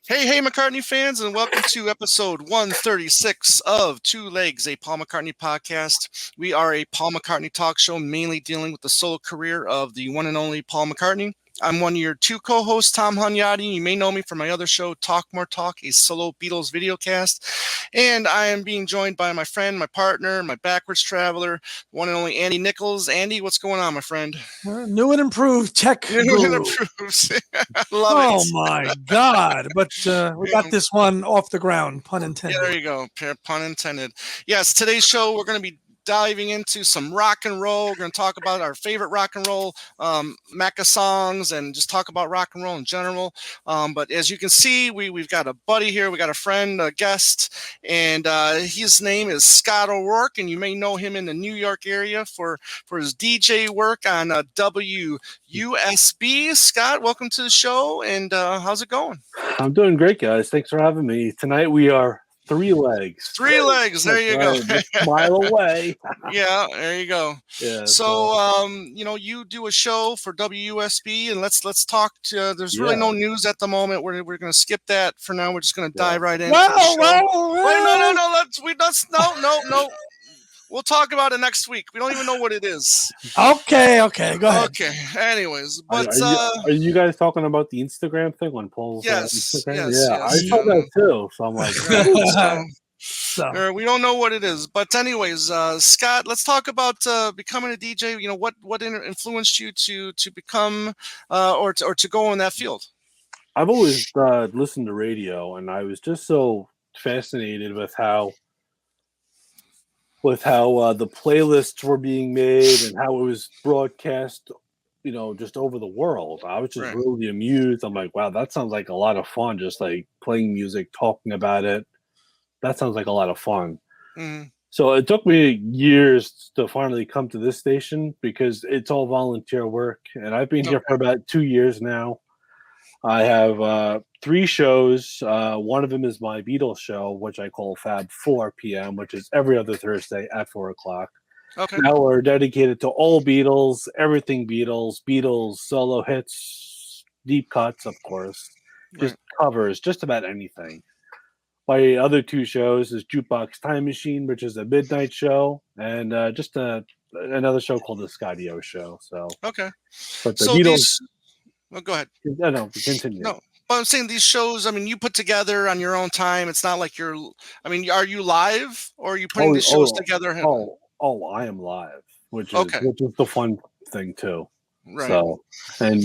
Hey, McCartney fans, and welcome to episode 136 of Two Legs, a Paul McCartney podcast. We are a Paul McCartney talk show mainly dealing with the solo career of the one and only Paul McCartney. I'm one of your two co-hosts, Tom Hunyadi. You may know me from my other show, Talk More Talk, a solo Beatles videocast. And I am being joined by my friend, my partner, my backwards traveler, one and only Andy Nichols. Andy, what's going on, my friend? New and improved tech guru. I love it. Oh my God! But we got this one off the ground, pun intended. Yeah, there you go. Pun intended. Yes, today's show, we're going to be diving into some rock and roll. We're going to talk about our favorite rock and roll Macca songs and just talk about rock and roll in general. But as you can see, we've got a buddy here. We got a friend, a guest, and his name is Scott O'Rourke, and you may know him in the New York area for his DJ work on WUSB. Scott, welcome to the show, and how's it going? I'm doing great, guys. Thanks for having me. Tonight we are Three Legs. Three Legs. There you go. Just a mile away. Yeah, there you go. Yeah. So, you do a show for WUSB, and let's talk. There's really no news at the moment. We're going to skip that for now. We're just going to dive right into the show. Wait, no. We'll talk about it next week. We don't even know what it is. Okay, go ahead. Okay. Anyways, but are you guys talking about the Instagram thing when Paul's Instagram? Yes. I saw that too. So I'm like, we don't know what it is. But anyways, Scott, let's talk about becoming a DJ. What influenced you to become or to go in that field? I've always listened to radio, and I was just so fascinated with how the playlists were being made and how it was broadcast, just over the world. I was just really amused. I'm like, wow, that sounds like a lot of fun. Just like playing music, talking about it. That sounds like a lot of fun. Mm-hmm. So it took me years to finally come to this station because it's all volunteer work. And I've been here for about 2 years now. I have 3 shows. One of them is my Beatles show, which I call Fab 4 p.m., which is every other Thursday at 4 o'clock. Okay. Now we're dedicated to all Beatles, everything Beatles solo hits, deep cuts, of course, just covers, just about anything. My other 2 shows is Jukebox Time Machine, which is a midnight show, and just another show called The Scotty O Show. So okay. But the Beatles. Go ahead. No, continue. No, but I'm saying these shows, you put together on your own time. It's not like are you live or are you putting these shows together? I am live, which is the fun thing too. Right. So, and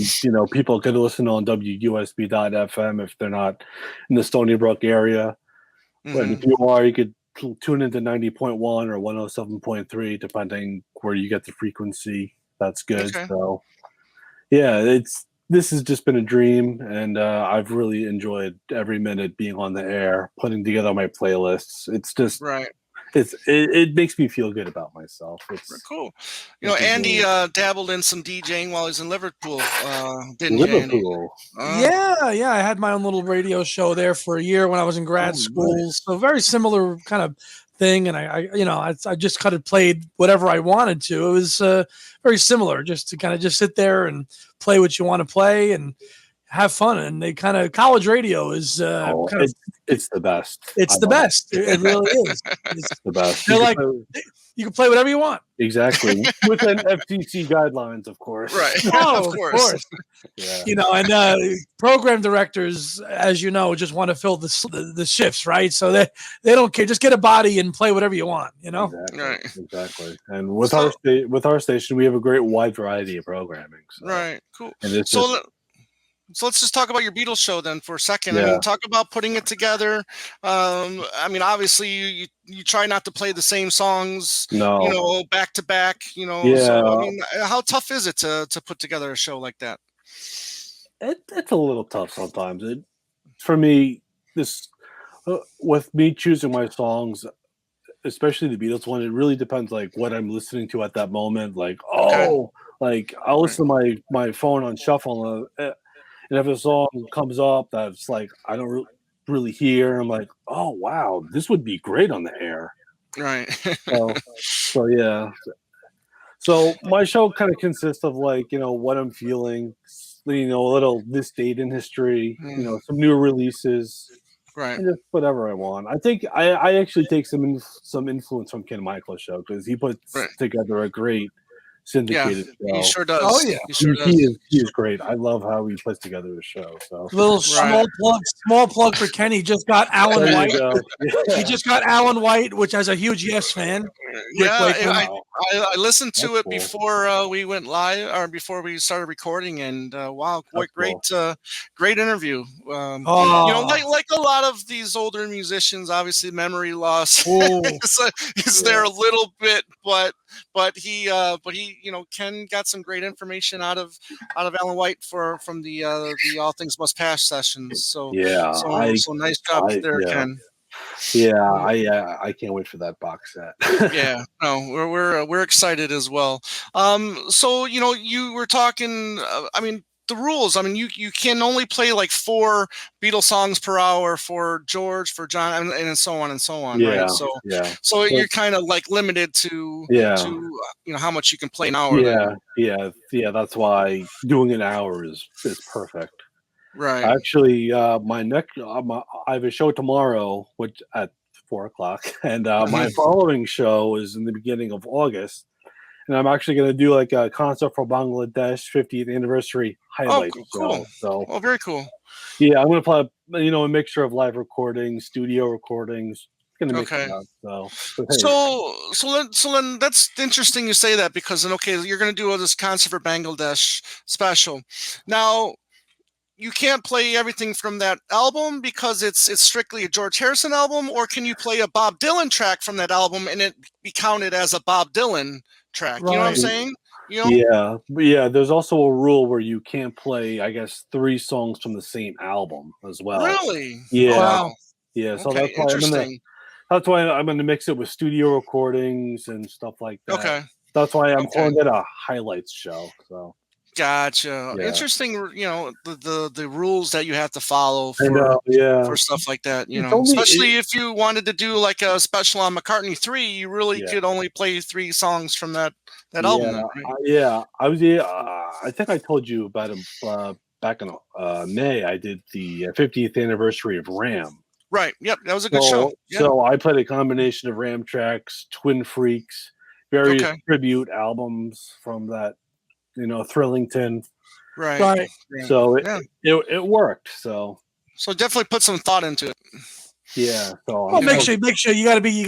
people can listen on WUSB.FM if they're not in the Stony Brook area. Mm-hmm. But if you are, you could tune into 90.1 or 107.3, depending where you get the frequency. That's good. Okay. So, yeah, this has just been a dream, and I've really enjoyed every minute being on the air, putting together my playlists. It's just it makes me feel good about myself. It's cool. Andy dabbled in some DJing while he's in Liverpool, didn't Liverpool. you, Andy? Yeah. I had my own little radio show there for a year when I was in grad school. Nice. So very similar kind of thing, and I just kind of played whatever I wanted to. It was very similar, just to kind of just sit there and play what you want to play and have fun. And they kind of college radio is it's the best. It's the best. It really is. It's the best. They're like, you can play whatever you want. Exactly. Within FTC guidelines, of course. Right. Oh, of course. Yeah. And program directors, as you know, just want to fill the shifts, right? So they don't care. Just get a body and play whatever you want, Exactly. Right. Exactly. And with our station, we have a great wide variety of programming. So. Right. Cool. And So let's just talk about your Beatles show then for a second. Yeah. Talk about putting it together. Obviously you try not to play the same songs, back to back, Yeah. So, how tough is it to put together a show like that? It's a little tough sometimes. For me, with me choosing my songs, especially the Beatles one, it really depends like what I'm listening to at that moment. Like, I'll listen to my phone on shuffle, and if a song comes up that's like I don't really hear, I'm like, oh wow, this would be great on the air. Right. so yeah. So my show kind of consists of like what I'm feeling, a little this date in history, Mm. some new releases, Right. and just whatever I want. I think I actually take some influence from Ken Michael's show because he puts Right. together a great Yeah, syndicated he show. sure does. Oh, yeah. He sure He does. is great. I love how he puts together the show. So Little Right. small plug for Kenny. Just got Alan there White. you go. He just got Alan White, which has a huge Yes fan. Rick Yeah, Wakeman. I listened to That's it cool. before we went live or before we started recording, and wow, That's great, cool. great interview. Oh, Like a lot of these older musicians, obviously memory loss oh, is there a little bit, but he Ken got some great information out of Alan White from the All Things Must Pass sessions. So Yeah, so nice job there, yeah. Ken. Yeah, I can't wait for that box set. Yeah, no, we're excited as well. So you were talking. I mean, the rules. I mean, you can only play like 4 Beatles songs per hour for George, for John, and so on and so on, Yeah, right? So yeah, you're kind of like limited to yeah, how much you can play an hour. yeah, Then. yeah. That's why doing an hour is perfect. Right. Actually, my next I have a show tomorrow, which at 4 o'clock, and my following show is in the beginning of August, and I'm actually going to do like a concert for Bangladesh 50th anniversary highlight Cool. show. So, Oh, very cool. yeah, I'm going to play a mixture of live recordings, studio recordings. Going to mix Okay. it up. But hey. So then that's interesting you say that because then you're going to do this concert for Bangladesh special. Now you can't play everything from that album because it's strictly a George Harrison album, or can you play a Bob Dylan track from that album and it be counted as a Bob Dylan track? You know what I'm right. saying? Yeah. There's also a rule where you can't play, I guess, 3 songs from the same album as well. Really? Yeah. Wow. Yeah. So Okay, interesting. that's why I'm gonna mix it with studio recordings and stuff like that. Okay. That's why I'm calling it a highlights show. So Gotcha. yeah. Interesting. The rules that you have to follow for for stuff like that. It's If you wanted to do like a special on McCartney 3, you really could only play 3 songs from that album. Then, right? I think I told you about him back in May. I did the 50th anniversary of Ram. Right. Yep. That was a good show. Yeah. So I played a combination of Ram tracks, Twin Freaks, various tribute albums from that, Thrillington. Right. So it worked. So definitely put some thought into it. Yeah. So well, make sure you gotta be a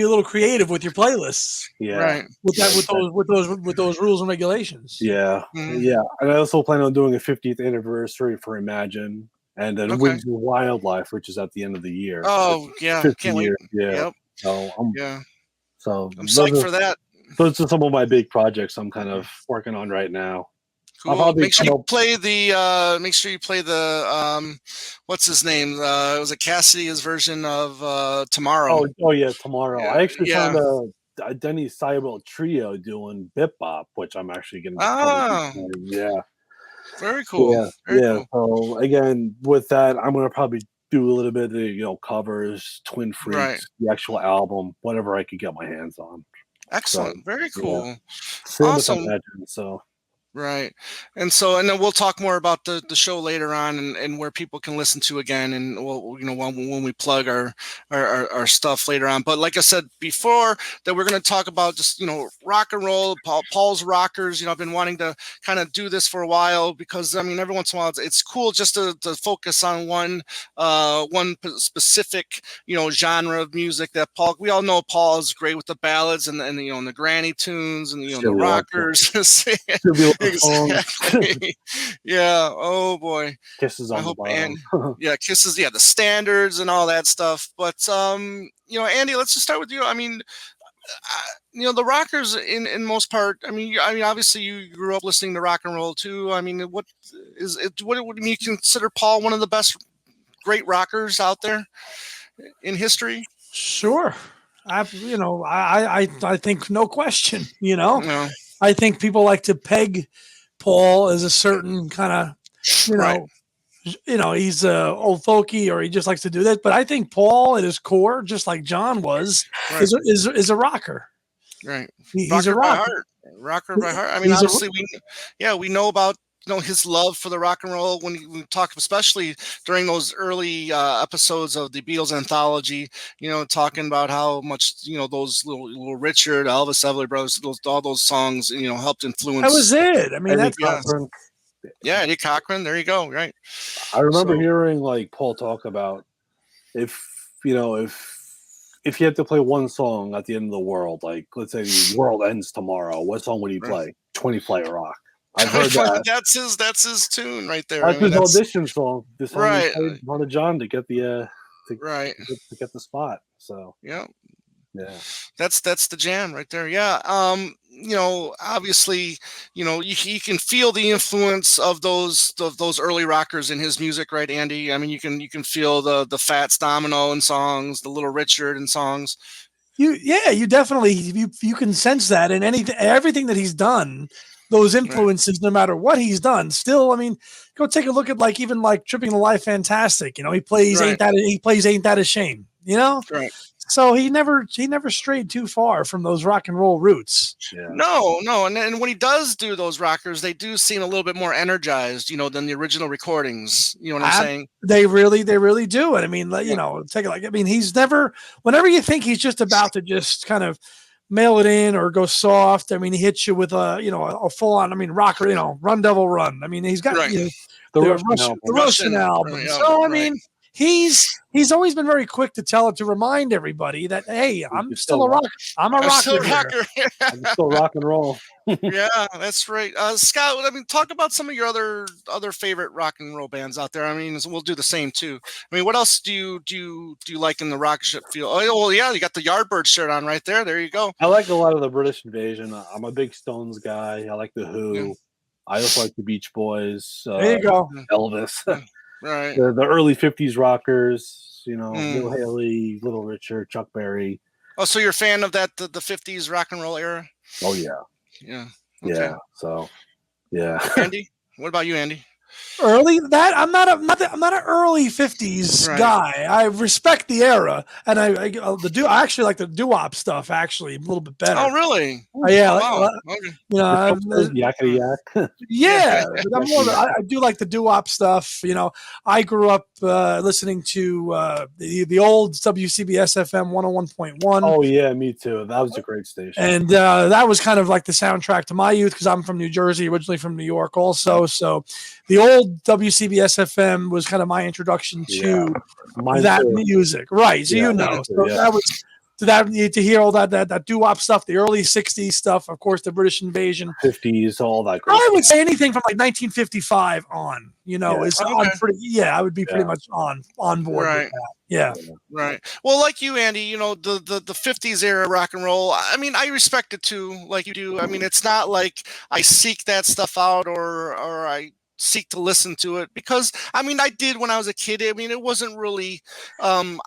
little creative with your playlists. Yeah. Right. With those rules and regulations. Yeah. Mm-hmm. Yeah. And I also plan on doing a 50th anniversary for Imagine. And then Wings of Wildlife, which is at the end of the year. Oh, yeah. Can't wait. Yeah. Yep. So I'm psyched for that. Those are some of my big projects I'm kind of working on right now. Cool. Make sure you play the what's his name? Was it Cassidy's version of Tomorrow? Oh yeah, Tomorrow. Yeah. I actually found a Denny Seibel trio doing Bip Bop, which I'm actually going to yeah. Very cool. Yeah. Very cool. So again, with that, I'm going to probably do a little bit of covers, Twin Freaks, the actual album, whatever I could get my hands on. Excellent. So, very cool. Yeah. Awesome. So. Right. And then we'll talk more about the show later on and where people can listen to again. And we'll, when we plug our stuff later on. But like I said before, that we're going to talk about just, rock and roll, Paul's Rockers. I've been wanting to kind of do this for a while because, every once in a while it's cool just to focus on one specific, genre of music that we all know Paul is great with the ballads and the granny tunes and, the rockers. Exactly. Yeah. Oh boy. Kisses on the bottom. Yeah, Kisses. Yeah, the standards and all that stuff. But Andy, let's just start with you. The rockers in most part. Obviously you grew up listening to rock and roll too. What would you consider Paul one of the best great rockers out there in history? Sure. I think no question. I think people like to peg Paul as a certain kind of, he's old folky or he just likes to do that. But I think Paul at his core, just like John was, is a rocker. Right. He's a rocker. Rocker by heart. Obviously we know about his love for the rock and roll when we talk, especially during those early episodes of the Beatles anthology, talking about how much, those little Richard, Elvis, Everly Brothers, all those songs, helped influence. That was it. I mean, Eddie that's Cochran. Yeah, Eddie Cochran. There you go. Right. I remember hearing like Paul talk about if you had to play one song at the end of the world, like let's say the world ends tomorrow, what song would he play? 20 Flight Rock. I've heard that. That's his tune right there. That's his audition song. This song right. he played in front of John to get the right to get the spot. So yeah. That's the jam right there. Yeah. Obviously, you can feel the influence of those early rockers in his music, right, Andy? I mean, you can feel the Fats Domino in songs, the Little Richard in songs. You definitely you can sense that in everything that he's done. Those influences, no matter what he's done, still. I mean, go take a look at even Tripping the Life Fantastic. He plays Ain't That a Shame. Right. So he never strayed too far from those rock and roll roots. Yeah. No, and when he does do those rockers, they do seem a little bit more energized, than the original recordings. You know what I'm saying? They really do. And I mean, take it he's never. Whenever you think he's just about to just kind of mail it in or go soft, I mean, he hits you with a full on. I mean, rocker. Run Devil Run. I mean, he's got the Russian album. So I mean. He's always been very quick to remind everybody that, hey, I'm still a rocker. I'm a rocker. I'm still rock and roll. Yeah, that's right. Scott, I mean, talk about some of your other favorite rock and roll bands out there. I mean, we'll do the same too. I mean, what else do you like in the rock ship field? Oh, well, yeah, you got the Yardbird shirt on right there. There you go. I like a lot of the British Invasion. I'm a big Stones guy. I like the Who. Yeah. I also like the Beach Boys. There you go. Elvis. Right. The early 50s rockers, Bill Haley, Little Richard, Chuck Berry. Oh, so you're a fan of that the 50s rock and roll era? Oh yeah. Yeah. Okay. Yeah. So yeah. Andy? What about you, Andy? Early that I'm not an early 50s guy. I respect the era, and I actually like the doo-wop stuff actually a little bit better. Oh really? Yeah. Wow. Yakety yak. Yeah, but I'm more. I do like the doo-wop stuff. I grew up listening to the old WCBS FM 101.1. Oh yeah, me too. That was a great station, and that was kind of like the soundtrack to my youth because I'm from New Jersey, originally from New York, also. So the old WCBS FM was kind of my introduction to that music, right? So that was to hear all that doo-wop stuff, the early '60s stuff, of course, the British Invasion, '50s, all that. Great I would say anything from like 1955 on, on pretty. Yeah, I would be pretty much on board with that. Yeah. Right. Well, like you, Andy, the 50s era rock and roll, I mean, I respect it too, like you do. I mean, it's not like I seek that stuff out or I seek to listen to it because I mean I did when I was a kid. I mean it wasn't really my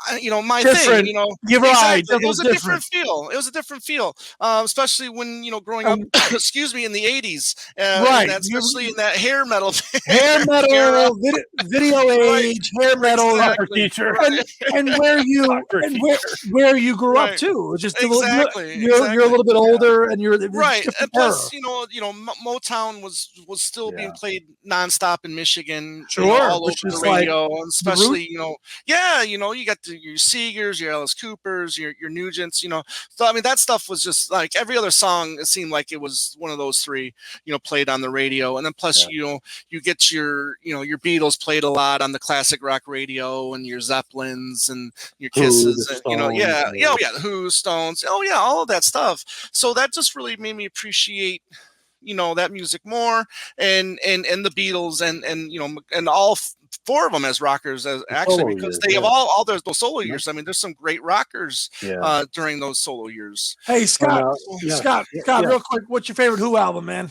different. thing. You're right. It was a different feel. It was a different feel, especially when growing up. Excuse me, in the 80s, right? Especially in that hair metal, video age, hair metal teacher, and where you grew up too. Just you're a little bit older, and you're right. And plus, Motown was still being played nonstop in Michigan, all over the radio, and especially, you got your Seegers, your Alice Coopers, your Nugents, So I mean, that stuff was just like every other song. It seemed like it was one of those three, played on the radio, and then plus, you get your Beatles played a lot on the classic rock radio, and your Zeppelins and your Kisses, and the Who, Stones, all of that stuff. So that just really made me appreciate that music more and the Beatles and all four of them as rockers because they have all those solo years. I mean, there's some great rockers during those solo years. Hey Scott, real quick, what's your favorite Who album, man?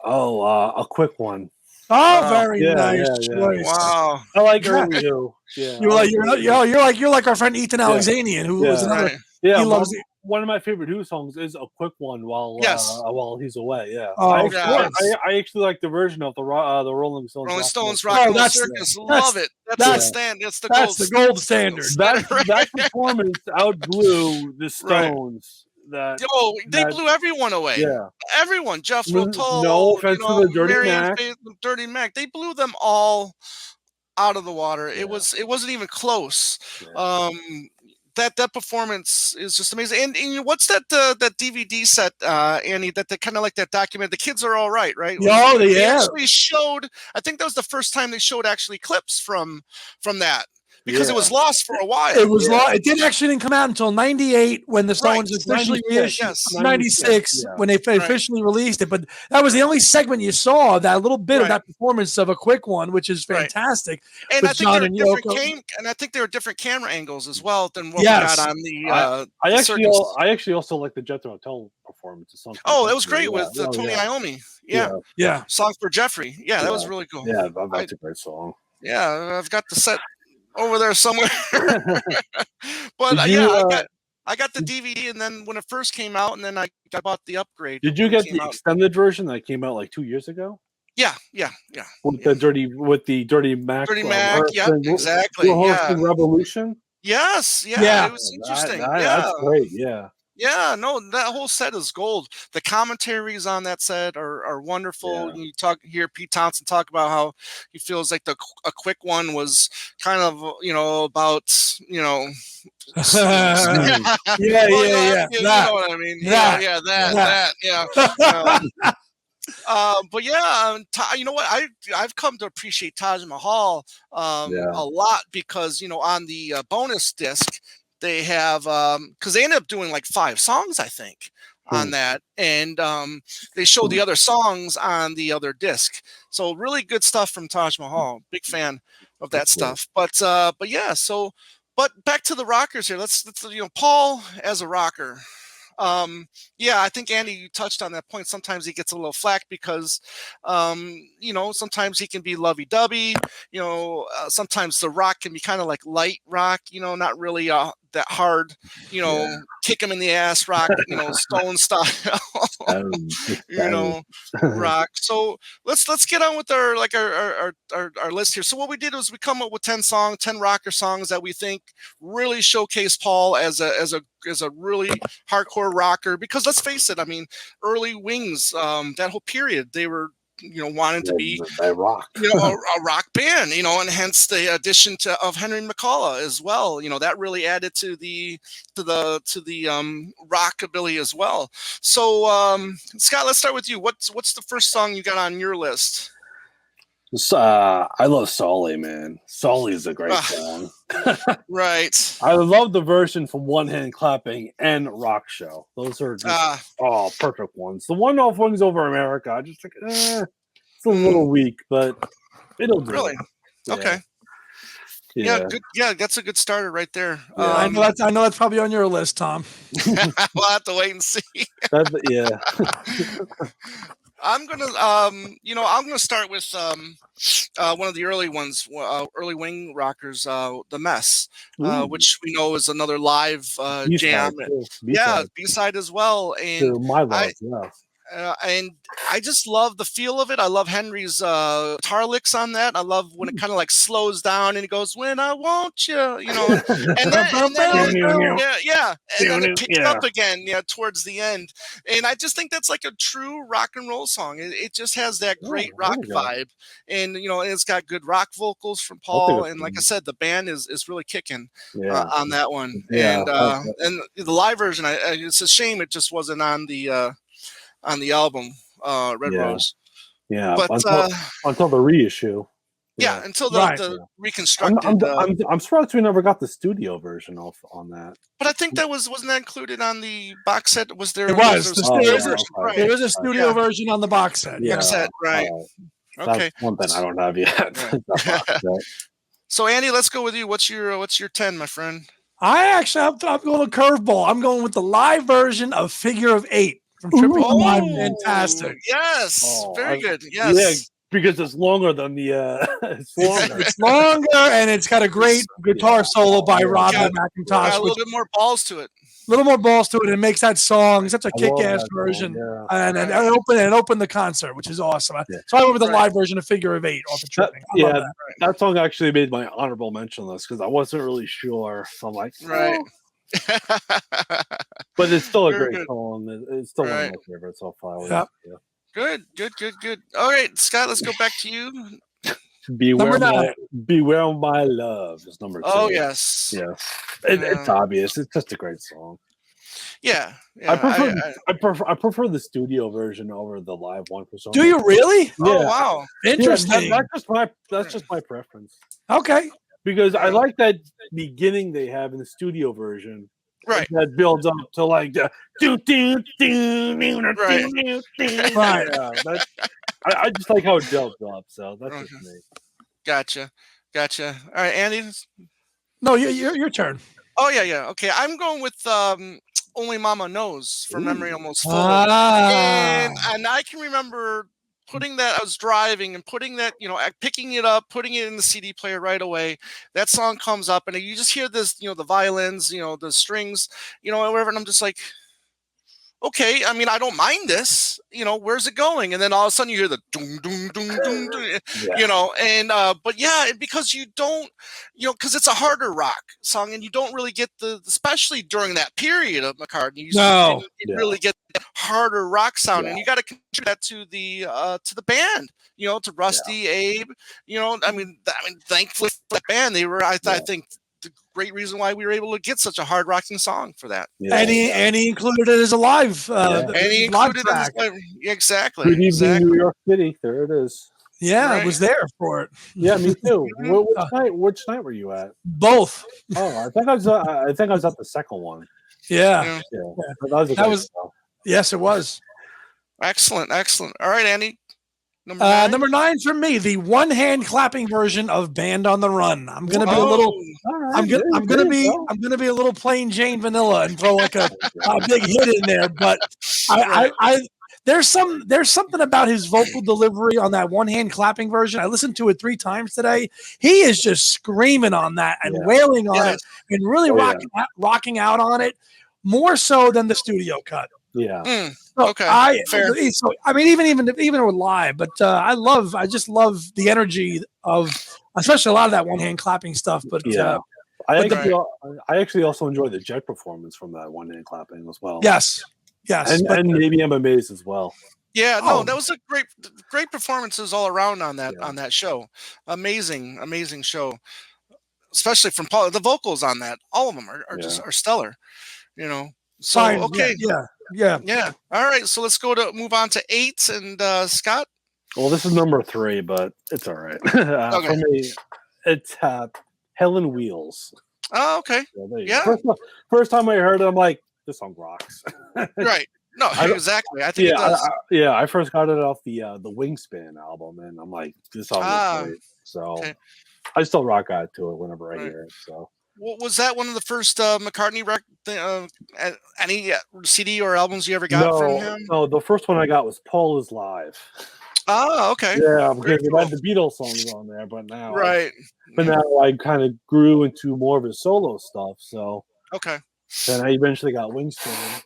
Oh, a quick one. Oh, very nice choice. Wow, I like early Who. Yeah, you're like our friend Ethan Alexanian, who was another. Yeah, he loves it. One of my favorite Who songs is a quick one while he's away. Yeah, I actually like the version of the Rolling Stones. Rolling Stones Rock and Roll Circus. Love it. That's the gold standard. That performance outgrew the Stones. that. They blew everyone away. Yeah. Everyone. Jethro Tull. No offense to the Dirty Marianne Mac. Faith, Dirty Mac. They blew them all out of the water. Yeah. It wasn't even close. Yeah. That performance is just amazing. And what's that DVD set, Annie? That kind of like that document. The Kids Are All Right, right? Oh, They yeah. actually showed. I think that was the first time they showed actually clips from that. Because it was lost for a while. It was lost. It didn't come out until '98 when the Stones officially reissued. Yes. '96 when they officially released it. But that was the only segment you saw, that little bit of that performance of a quick one, which is fantastic. And I think I think there were different camera angles as well than what we got on the. I actually also like the Jethro Tull performance. Oh, that was great with Tony Iommi. Yeah. Song for Jeffrey. Yeah, that was really cool. Yeah, that's a great song. Yeah, I've got the set over there somewhere. But I got the DVD, and then when it first came out, and then I bought the upgrade. Did you get the extended version that came out like 2 years ago? Yeah. With the Dirty Mac. Dirty Mac. Yeah, exactly. Revolution. Yes. Yeah. It was interesting. That's great. Yeah. Yeah, no, that whole set is gold. The commentaries on that set are wonderful. Yeah. You hear Pete Townsend talk about how he feels like a quick one was kind of, about, yeah. You know what I mean? That. But you know what? I've come to appreciate Taj Mahal a lot because, on the bonus disc, they have because they ended up doing like 5 songs, I think, on that, and they show the other songs on the other disc. So really good stuff from Taj Mahal. Big fan of that stuff. But back to the rockers here. Let's Paul as a rocker. I think Andy, you touched on that point. Sometimes he gets a little flack because, sometimes he can be lovey-dovey. Sometimes the rock can be kind of like light rock. Not really that hard. Kick him in the ass rock. Stone style. Rock. So let's get on with our list here. So what we did was we come up with 10 rocker songs that we think really showcase Paul as a really hardcore rocker, because let's face it, I mean, early Wings, that whole period, they were wanting to be a rock band, and hence the addition of Henry McCullough as well. That really added to the rockabilly as well. So Scott, let's start with you. What's the first song you got on your list? I love Solly, man. Solly is a great song. Right. I love the version from One Hand Clapping and Rock Show. Those are just perfect ones. The one off Wings Over America, I just think it's a little weak, but it'll do. Really? Yeah. Okay. Yeah, good. Yeah, that's a good starter right there. Yeah. I know that's probably on your list, Tom. We'll have to wait and see. I'm gonna start with one of the early ones, early Wing rockers, The Mess, which we know is another live jam. B-side as well. And My Love, and I just love the feel of it. I love Henry's guitar licks on that. I love when it kind of like slows down and he goes, "When I want you," and then it picks up again, towards the end. And I just think that's like a true rock and roll song. It just has that great rock vibe, and it's got good rock vocals from Paul. And like I said, the band is really kicking on that one. And the live version, it's a shame it just wasn't on the album, Red Rose. Yeah, but until the reissue. Until the reconstructed. I'm surprised we never got the studio version on that. But I think wasn't that included on the box set? Was there? It was. There was a studio version on the box set. Box set, right? Okay. That's one thing I don't have yet. So Andy, let's go with you. What's your 10, my friend? I'm going a curveball. I'm going with the live version of Figure of 8. From Tripping Live, fantastic. Yes, very good. Yes, yeah, because it's longer than the. It's longer, and it's got a great guitar solo by Robert McIntosh. A little bit more balls to it. A little more balls to it, and makes that song such a kick-ass version. And it opened the concert, which is awesome. So I went with the live version of Figure of 8 off of Tripping. That song actually made my honorable mention list because I wasn't really sure. So I'm like, But it's still a Very great good. song. It's still one of Right. my favorites so far. Yeah. Good. All right, Scott, let's go back to you. Beware Number my 9. Beware my love is number 2. Oh yes. Yes, it's obvious. It's just a great song. Yeah. I prefer the studio version over the live one for some Do reason. you really? Yeah. Oh wow. Interesting. That's just my preference. Okay. Because I like that beginning they have in the studio version. Right. That builds up to like the Right. Yeah, I just like how it builds up. So that's just me. Gotcha. All right, Andy. No, your turn. Oh yeah. Okay, I'm going with Only Mama Knows for Memory Almost Full. Ah. And I can remember putting that, I was driving and putting that, picking it up, putting it in the CD player right away. That song comes up and you just hear this, the violins, the strings, and whatever. And I'm just like, okay, I mean, I don't mind this, where's it going? And then all of a sudden you hear the doom, doom, doom, doom, doom, and, but yeah, because you don't, because it's a harder rock song and you don't really get especially during that period of McCartney, you really get the harder rock sound and you got to contribute that to the band, to Rusty, Abe, I mean, thankfully for that band, they were, I think, the great reason why we were able to get such a hard rocking song for that. And he included it as a live and he included track. Exactly. Good evening, New York City. There it is. Yeah, I was there for it. Yeah, me too. Which night were you at? Both. Oh, I think I was at the second one. Yeah. That was yes, it was. Excellent. All right, Andy. Number 9 for me, the one-hand clapping version of Band on the Run. I'm gonna be a little. Right, I'm gonna be a little plain Jane vanilla and throw like a big hit in there. But there's something about his vocal delivery on that one-hand clapping version. I listened to it 3 times today. He is just screaming on that and wailing on it and really rocking out on it more so than the studio cut. Yeah. Okay. Fair. So I mean, even with live, but I just love the energy of, especially a lot of that one hand clapping stuff. But I actually also enjoy the Jet performance from that one hand clapping as well. Yes, and maybe MMA's as well. Yeah, that was a great performances all around on that show. Amazing show, especially from Paul. The vocals on that, all of them are stellar. So okay, yeah. All right, so let's move on to 8 and Scott. Well, this is number 3, but it's all right. For me, it's Helen Wheels. Oh, okay. Yeah. First time I heard it, I'm like, this song rocks. Right. No, exactly. I think it does. I first got it off the Wingspan album, and I'm like, this song is great. So I still rock out to it whenever I hear it. So. Was that one of the first McCartney any CD or albums you ever got from him? No, the first one I got was Paul Is Live. Oh, okay. Yeah, because it had the Beatles songs on there, but now I kind of grew into more of his solo stuff. So then I eventually got Wingspan.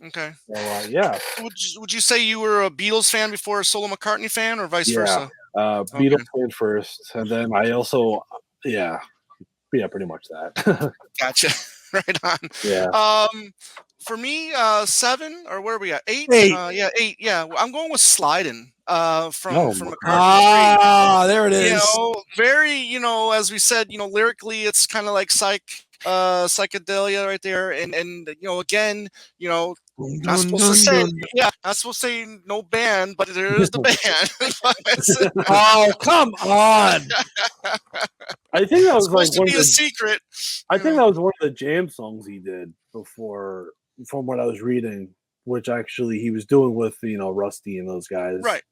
Okay. So, Would you say you were a Beatles fan before a solo McCartney fan, or vice versa? Beatles fan first, and then I also pretty much that. Gotcha. Right on. Yeah. For me, 7 or where are we at? 8. 8. Yeah, I'm going with Sliding. From McCartney. There it is. Very, as we said, lyrically, it's kind of like psychedelia right there, and again, not supposed to say no band, but there is the band. Oh, come on! I think that was supposed to be a secret. I think that was one of the jam songs he did before, from what I was reading, which actually he was doing with Rusty and those guys. Right.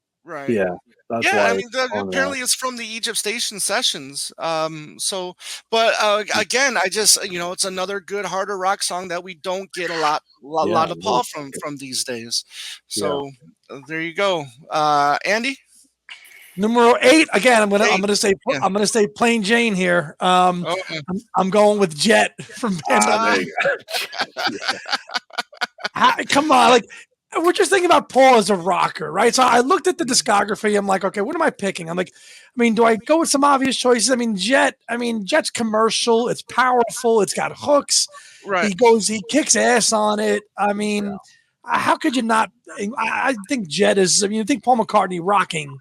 Yeah. That's why I mean, apparently it's from the Egypt Station sessions. But again, I just it's another good harder rock song that we don't get a lot of Paul from these days. So there you go, Andy. Number 8 again. I'm gonna say plain Jane here. I'm going with Jet from Band. Come on, we're just thinking about Paul as a rocker, right? So I looked at the discography. I'm like, okay, what am I picking? I'm like, do I go with some obvious choices? Jet's commercial. It's powerful. It's got hooks. Right. He kicks ass on it. I mean, how could you not? I think Jet is. I mean, I think Paul McCartney rocking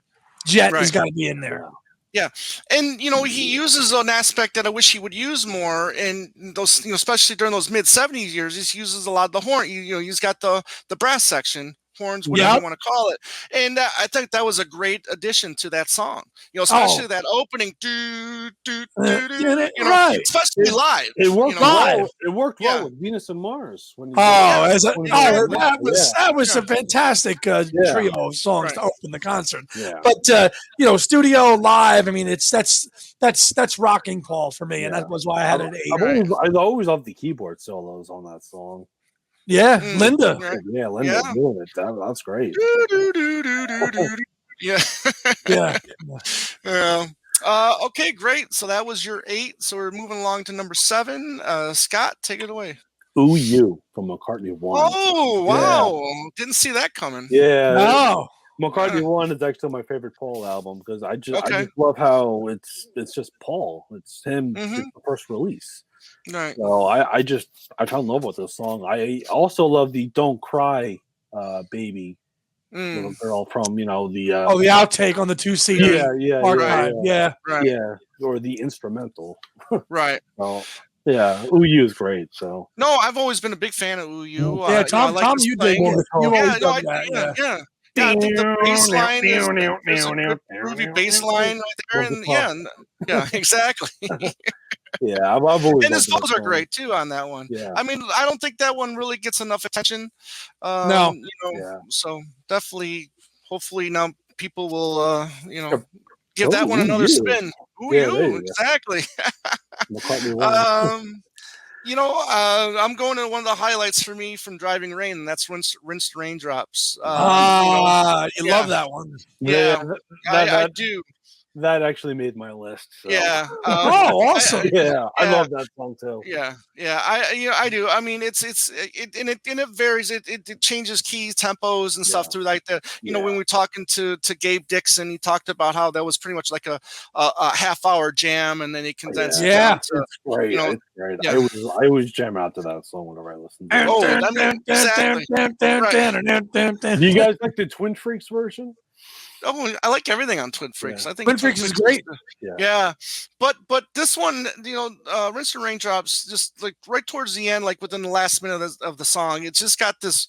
Jet has Right. got to be in there. Yeah, and he uses an aspect that I wish he would use more, and those especially during those mid-70s years, he uses a lot of the horn. He's got the brass section, horns, whatever you want to call it, and I think that was a great addition to that song. Especially that opening, right, especially live. It worked live. well. It worked well with Venus and Mars. That was a fantastic trio of songs to open the concert. Yeah. But studio live, I mean, that's rocking Paul for me, and that was why I had it 8. I've always loved the keyboard solos on that song. Yeah, Linda. Yeah, Linda doing it. That's great. Yeah. Okay, great. So that was your 8. So we're moving along to number 7. Scott, take it away. Ooh, You from McCartney 1. Oh, wow. Yeah. Didn't see that coming. Yeah. No. McCartney 1 is actually my favorite Paul album because I just love how it's just Paul. It's him, it's the first release. Right. So I fell in love with this song. I also love the Don't Cry Baby little girl from the outtake on the 2-CD archive. Yeah, or the instrumental. Right. So Ooh You is great. So no, I've always been a big fan of Ooh You. Yeah, Tom, you dig it. You always done that. Yeah. Yeah, I think the bass line is a good groovy bass line right there, and yeah, exactly. Yeah, I've always and his vocals are great too on that one. Yeah, I mean, I don't think that one really gets enough attention. No, so definitely, hopefully now people will, give that one another spin. Ooh, You, exactly. I'm going to one of the highlights for me from Driving Rain, and that's Rinsed Raindrops. You love that one. Yeah, I do. That actually made my list. So. Yeah. Awesome. I love that song too. Yeah. I do. I mean, it varies. It changes keys, tempos, and stuff through like that. When we were talking to Gabe Dixon, he talked about how that was pretty much like a half-hour jam, and then he condensed it down to, it's great. It's great. Yeah. I always jam out to that song whenever I listen to it. Oh, I mean, exactly. Right. Do you guys like the Twin Freaks version? Oh, I like everything on Twin Freaks. I think Twin Freaks is great. But this one, Rinse and Raindrops, just like right towards the end, like within the last minute of the song, it's just got this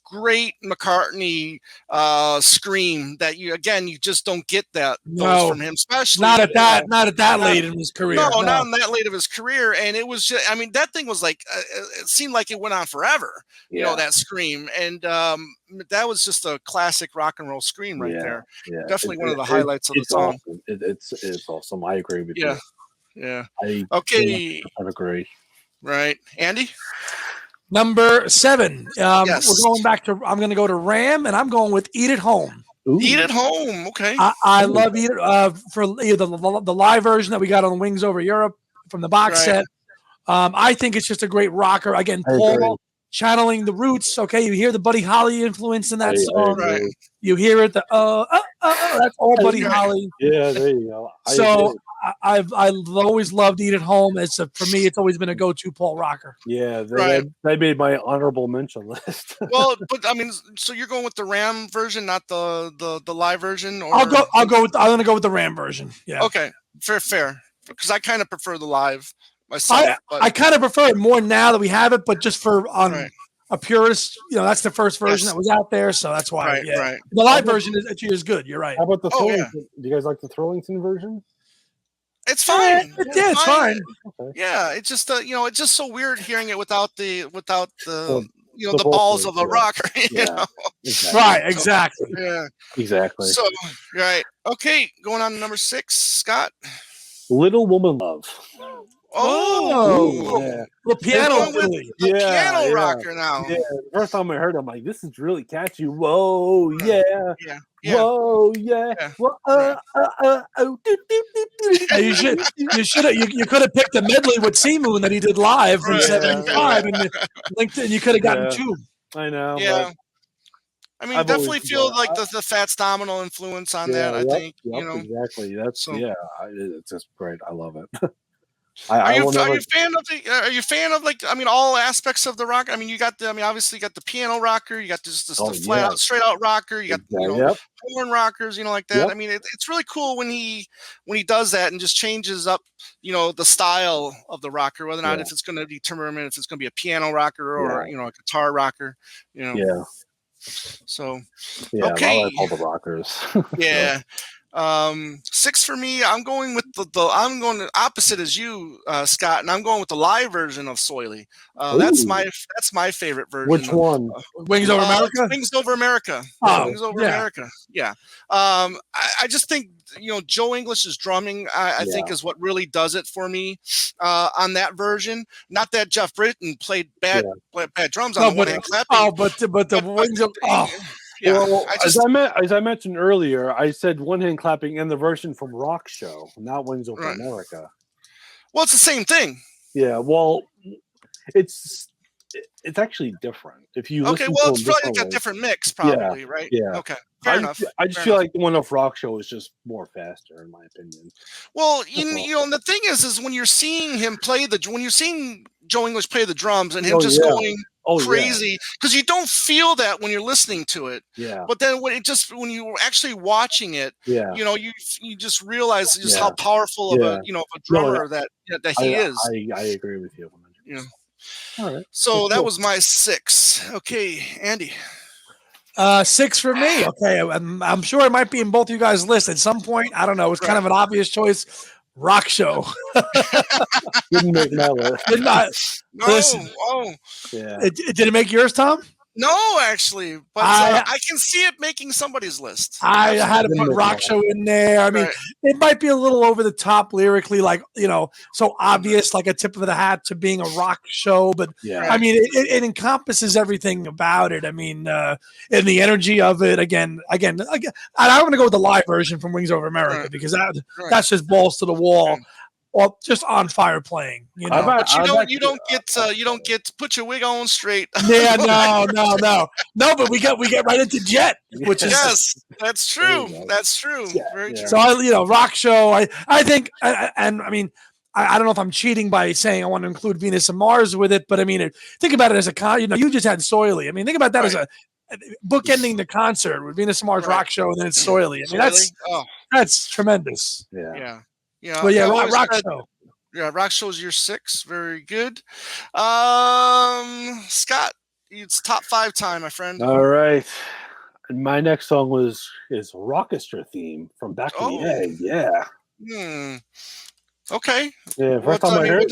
great McCartney scream that you just don't get those from him, especially not at that late in his career. No, not in that late of his career. And it was just, I mean, that thing was like, it seemed like it went on forever. That scream, and that was just a classic rock and roll scream right there. Yeah, definitely one of the highlights of the song. Awesome. It's awesome. I agree with you. Yeah. I agree. Right, Andy. Number 7. We're going back to. I'm going to go to Ram, and I'm going with Eat at Home. Ooh. Eat at Home. Okay. I love Eat It for the live version that we got on Wings Over Europe from the box set. I think it's just a great rocker. Again, Paul channeling the roots. Okay, you hear the Buddy Holly influence in that song. Right. You hear it. That's all Buddy Holly. Yeah, there you go. I've always loved Eat at Home. For me, it's always been a go-to Paul rocker. Yeah, they made my honorable mention list. Well, but I mean, so you're going with the Ram version, not the live version, or I'm going to go with the Ram version. Yeah. Okay, fair. Because I kind of prefer the live myself. I kind of prefer it more now that we have it, but just for a purist, that's the first version that was out there, so that's why. Right. The live version is good. You're right. How about the Thrillington? Do you guys like the Thrillington version? It's fine. It's fine. Okay. Yeah, it's just it's just so weird hearing it without the the balls of a rocker. Exactly. Right. Exactly. Yeah. Exactly. So okay, going on to number 6, Scott. Little Woman Love. Oh, the piano, piano rocker now. Yeah, the first time I heard it, I'm like, this is really catchy. Whoa, yeah. Whoa, yeah. You could have picked a medley with Sea Moon that he did live from '75, and linked it, and you could have gotten 2. I know. Yeah. I mean, definitely feel like the Fats Domino influence on that. I think exactly. That's it's just great. I love it. Are you will never. a fan of the? Are you a fan of like? I mean, all aspects of the rock. I mean, you got the. I mean, obviously, you got the piano rocker. You got the flat out, straight out rocker. You got Yep. horn rockers. Like that. Yep. I mean, it's really cool when he does that and just changes up. The style of the rocker, whether or not if it's going to determine if it's going to be a piano rocker or a guitar rocker. Yeah. So. Yeah. Okay. I like all the rockers. Yeah. 6 for me. I'm going with I'm going the opposite as you, Scott, and I'm going with the live version of Soily. That's my favorite version. Which one? Wings Over America. Wings Over America. Oh, Wings Over America. Yeah. I just think Joe English's drumming, I think, is what really does it for me on that version. Not that Jeff Britton played bad drums on the one hand clapping. Oh, but the Wings of Yeah, well, as I mentioned earlier, I said one hand clapping in the version from Rock Show, not Wings Over America. Well, it's the same thing. Yeah, well, it's actually different. If you okay, well, it's probably like a different mix, probably, right? Yeah. Okay, fair enough. I just feel like the one off Rock Show is just more faster, in my opinion. Well, and the thing is when you're seeing him play when you're seeing Joe English play the drums and him going crazy, because you don't feel that when you're listening to it. Yeah. But then when you're actually watching it, you just realize just how powerful of a a drummer that he is. I agree with you. Yeah. All right. So that was my 6. Okay, Andy. 6 for me. Okay, I'm sure it might be in both of you guys' lists at some point. I don't know. It's kind of an obvious choice. Rock Show. Didn't make my list. Did not. No. Listen. Oh. Yeah. Did it make yours, Tom? No, actually, but I can see it making somebody's list. I had to put Rock Show in there. I mean, it might be a little over the top lyrically, like, so obvious, like a tip of the hat to being a rock show. But I mean, it encompasses everything about it. I mean, and the energy of it. Again, I'm going to go with the live version from Wings Over America because that's just balls to the wall. Or just on fire playing, But you don't get put your wig on straight. Yeah, no. But we get right into Jet, which is that's true. That's true. Yeah, Very true. So Rock Show. I think, and I mean, I don't know if I'm cheating by saying I want to include Venus and Mars with it, but I mean, think about it as you just had Soily. I mean, think about that as a bookending the concert with Venus and Mars Rock Show, and then it's Soily. I mean, that's tremendous. Yeah. But Rock Show. Yeah, Rock Show's your 6. Very good. Scott, it's top 5 time, my friend. All right. My next song is Rockestra Theme from back in the day. Yeah. Okay. Yeah. First time I heard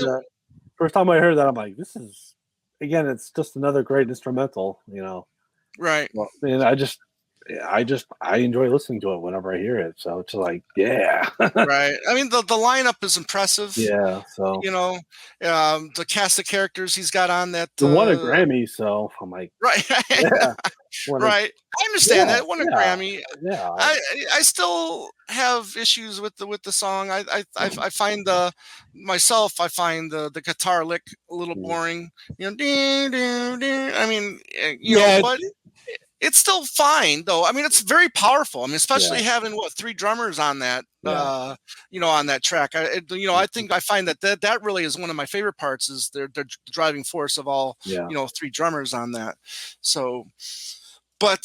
that, I'm like, this is, again, it's just another great instrumental, Right. Well, and I enjoy listening to it whenever I hear it. So it's like, yeah. Right. I mean, the lineup is impressive. Yeah. So the cast of characters he's got on that. Won a Grammy, so I'm like, right. Yeah. Right. I understand that. Won a Grammy. Yeah. I still have issues with the song. I find the guitar lick a little boring. I mean, but it's still fine, though. I mean, it's very powerful. I mean, especially having 3 drummers on that, on that track. I think I find that really is one of my favorite parts. Is the driving force of all 3 drummers on that. So, but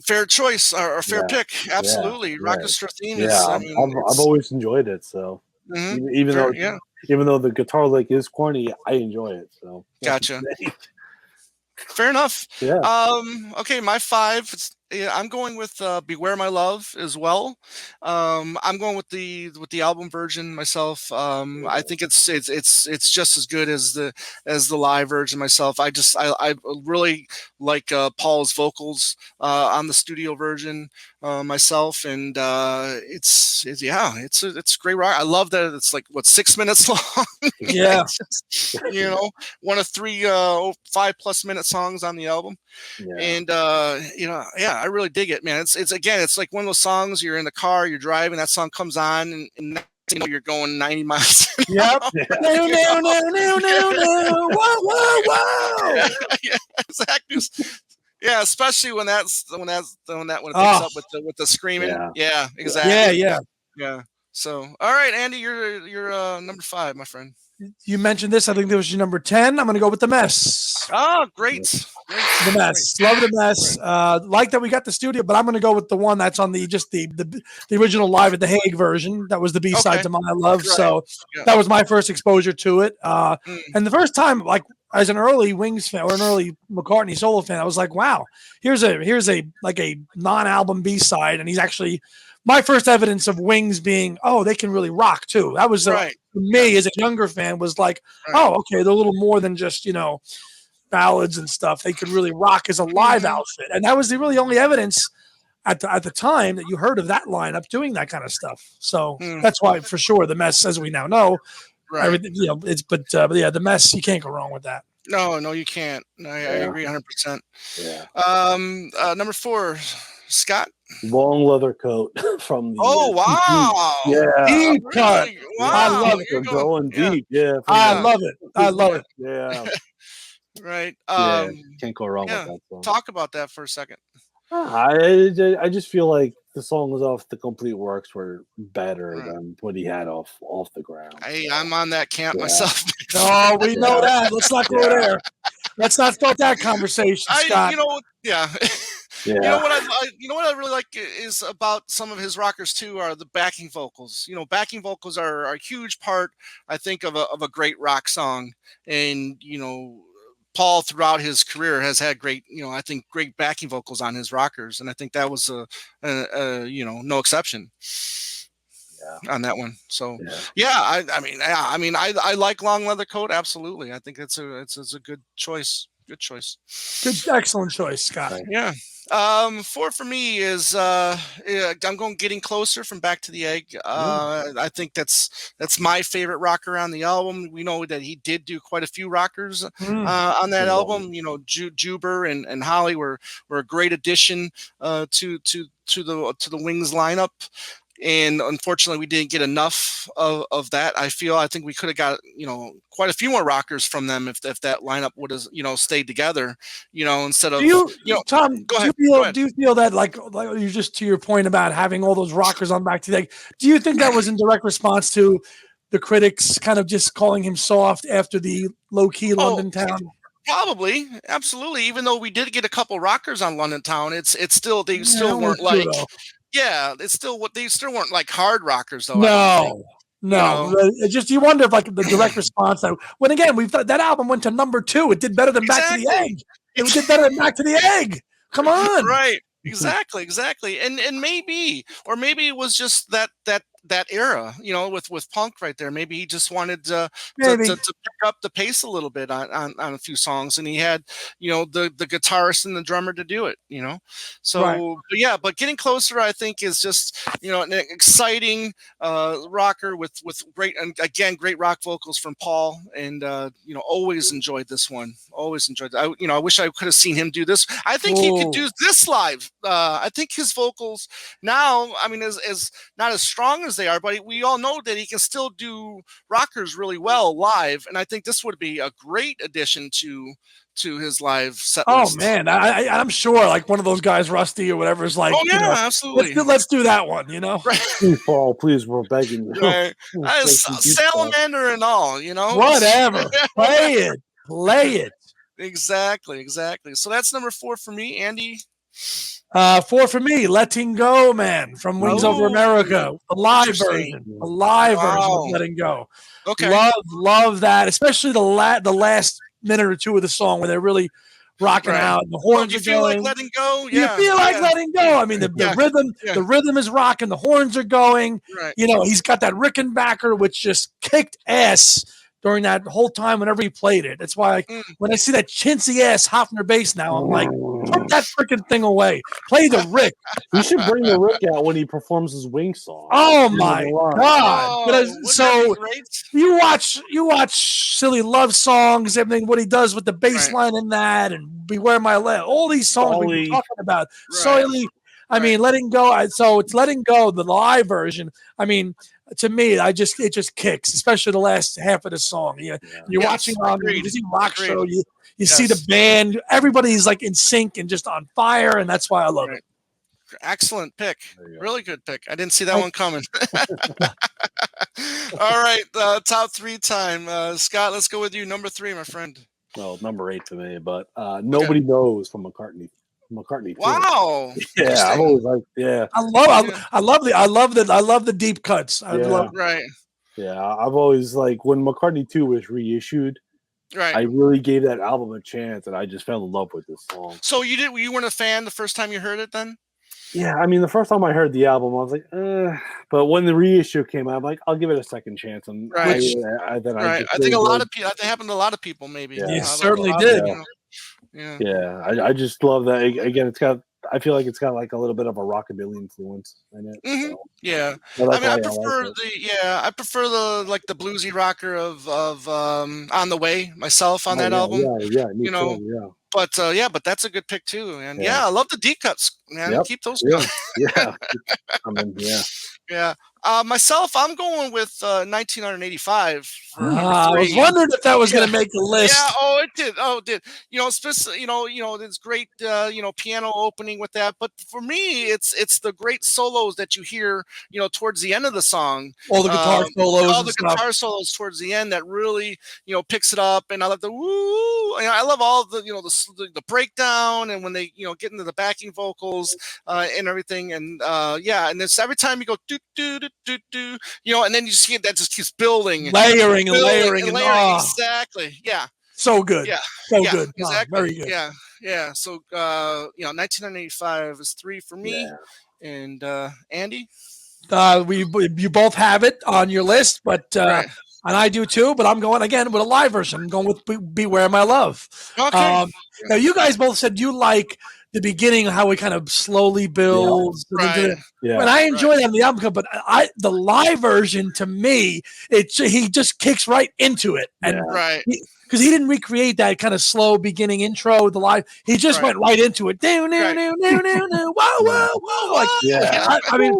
fair choice or fair pick, absolutely. Rockestra Theme is. I've always enjoyed it. So even though the guitar lick is corny, I enjoy it. So gotcha. Fair enough. Yeah. Okay, my 5. I'm going with "Beware My Love" as well. I'm going with the album version myself. I think it's just as good as the live version myself. I really like Paul's vocals on the studio version myself, and it's a great rock. I love that it's like 6 minutes long. Yeah. One of 3 5+ minute songs on the album. And I really dig it, man. It's like one of those songs. You're in the car, you're driving, that song comes on, and next thing you know, you're going 90 miles. Yep. No. Whoa. Yeah, exactly. Yeah, especially when it picks up with the screaming. Yeah, exactly. Yeah. So, all right, Andy, you're number 5, my friend. You mentioned this. I think that was your number 10. I'm going to go with The Mess. Oh, great. The Mess. Love The Mess. Like that we got the studio, but I'm going to go with the one that's on the original Live at the Hague version. That was the B-side Okay. to My Love. Right. So Yeah. that was my first exposure to it. And the first time, like as an early Wings fan or an early McCartney solo fan, I was like, wow, here's a like a non-album B-side, and he's actually my first evidence of Wings being, oh, they can really rock too. That was Right. for me as a younger fan was like, oh, okay, they're a little more than just, ballads and stuff. They could really rock as a live outfit. And that was the really only evidence at the time that you heard of that lineup doing that kind of stuff. So that's why, for sure, The Mess, as we now know, everything, but yeah, The Mess, you can't go wrong with that. No, you can't. I agree 100%. Yeah. Number 4, Scott. Long leather coat from the. Oh, wow. Yeah. Deep cut. Really? Wow. I love it. They're going deep. Yeah. I love it. I love it. Yeah. Right. Can't go wrong with that song. Talk about that for a second. I just feel like the songs off the Complete Works were better than what he had off the ground. Hey, I'm on that camp myself. Oh, we know that. Let's not go there. Let's not start that conversation, Scott. Yeah. You know what I really like is about some of his rockers too are the backing vocals. Backing vocals are a huge part, I think, of a great rock song. And Paul throughout his career has had great, I think great backing vocals on his rockers, and I think that was no exception on that one. So I like Long Leather Coat. Absolutely, I think it's a good choice. Good choice. Excellent choice, Scott. Yeah. 4 for me is I'm going Getting Closer from Back to the Egg. I think that's my favorite rocker on the album. We know that he did do quite a few rockers on that album. Juber and Holly were a great addition to the Wings lineup. And unfortunately, we didn't get enough of that. I think we could have got quite a few more rockers from them if that lineup would have stayed together. Instead of Tom, go ahead. Do you feel that like you just to your point about having all those rockers on Back to the Egg? Do you think that was in direct response to the critics kind of just calling him soft after the low key London Town? Probably, absolutely. Even though we did get a couple rockers on London Town, they still weren't like. Yeah, they still weren't like hard rockers though. No. It's just you wonder if like the direct response. When again, that album went to number 2. It did better than Back to the Egg. It did better than Back to the Egg. Come on, right? Exactly. And maybe it was just that era, with punk right there. Maybe he just wanted to pick up the pace a little bit on a few songs, and he had the guitarist and the drummer to do it. So but Getting Closer, I think, is just an exciting rocker with great rock vocals from Paul, and always enjoyed this one. Always enjoyed it. I wish I could have seen him do this. I think he could do this live. I think his vocals now, as not as strong as they are, but we all know that he can still do rockers really well live, and I think this would be a great addition to his live set list. Oh man, I'm sure like one of those guys, Rusty or whatever, is like, absolutely. Let's do that one. Right. Please, Paul, please, we're begging you. Right. Salamander and all, Whatever. Play it. Exactly. So that's number 4 for me, Andy. 4 for me, Letting Go, man, from Wings Over America, the live version of Letting Go. Okay, love that, especially the last minute or two of the song where they're really rocking out and the horns are going. Like letting go? Yeah, you feel like letting go. I mean, the rhythm is rocking, the horns are going. Right. He's got that Rickenbacker, which just kicked ass during that whole time whenever he played it. That's why when I see that chintzy ass Hofner bass now, I'm like, put that freaking thing away. Play the Rick. We should bring the Rick out when he performs his Wing song. Oh my God. So you watch Silly Love Songs, everything, what he does with the bass line in that, and Beware My Love, all these songs we've been talking about. Soily, Letting Go. So it's Letting Go, the live version. To me, it just kicks, especially the last half of the song. You're watching on the Disney Rock Show. You see the band, everybody's like in sync and just on fire, and that's why I love it. Excellent pick. There you go. Really good pick. I didn't see that one coming. All right, top 3 time. Scott, let's go with you. Number 3, my friend. Well, number 8 for me, but Nobody Knows from McCartney. McCartney too. Wow. Yeah, I've always liked. Yeah, I love the deep cuts. I love. Right. Yeah, I've always like when McCartney 2 was reissued. Right. I really gave that album a chance, and I just fell in love with this song. So you weren't a fan the first time you heard it, then? Yeah, I mean, the first time I heard the album, I was like, but when the reissue came out, I'm like, I'll give it a second chance. And Right. I think a lot of people. That happened to a lot of people, maybe. Yeah. You certainly did. Yeah, I just love that. Again, I feel like it's got like a little bit of a rockabilly influence in it. Mm-hmm. So. Yeah, Well, I prefer the bluesy rocker of On the Way myself on that album. Yeah, me too, yeah. But that's a good pick too, and I love the deep cuts, man. Yep. Keep those going. Yeah. I mean, yeah. Yeah. Myself, I'm going with 1985. For I was wondering if that was going to make the list. Yeah. Oh, it did. Oh, it did. It's great. Piano opening with that. But for me, it's the great solos that you hear. Towards the end of the song. All the guitar solos. All the guitar solos towards the end that really picks it up. And I love the woo. I love all the the breakdown and when they get into the backing vocals and everything. And and this every time you go do do do do do, and then you see it that just keeps building, layering. Exactly. Yeah. So good. Yeah. So good. Exactly. Very good. Yeah. So 1985 is 3 for me. Yeah. And Andy. You both have it on your list, but right. And I do too. But I'm going again with a live version. I'm going with "Beware My Love." Okay. Now you guys both said you like the beginning, how it kind of slowly builds. Right. And I enjoy that in the album, but the live version to me, he just kicks right into it, and because he didn't recreate that kind of slow beginning intro. The live, he just went right into it. Whoa, whoa, whoa! Like, I mean,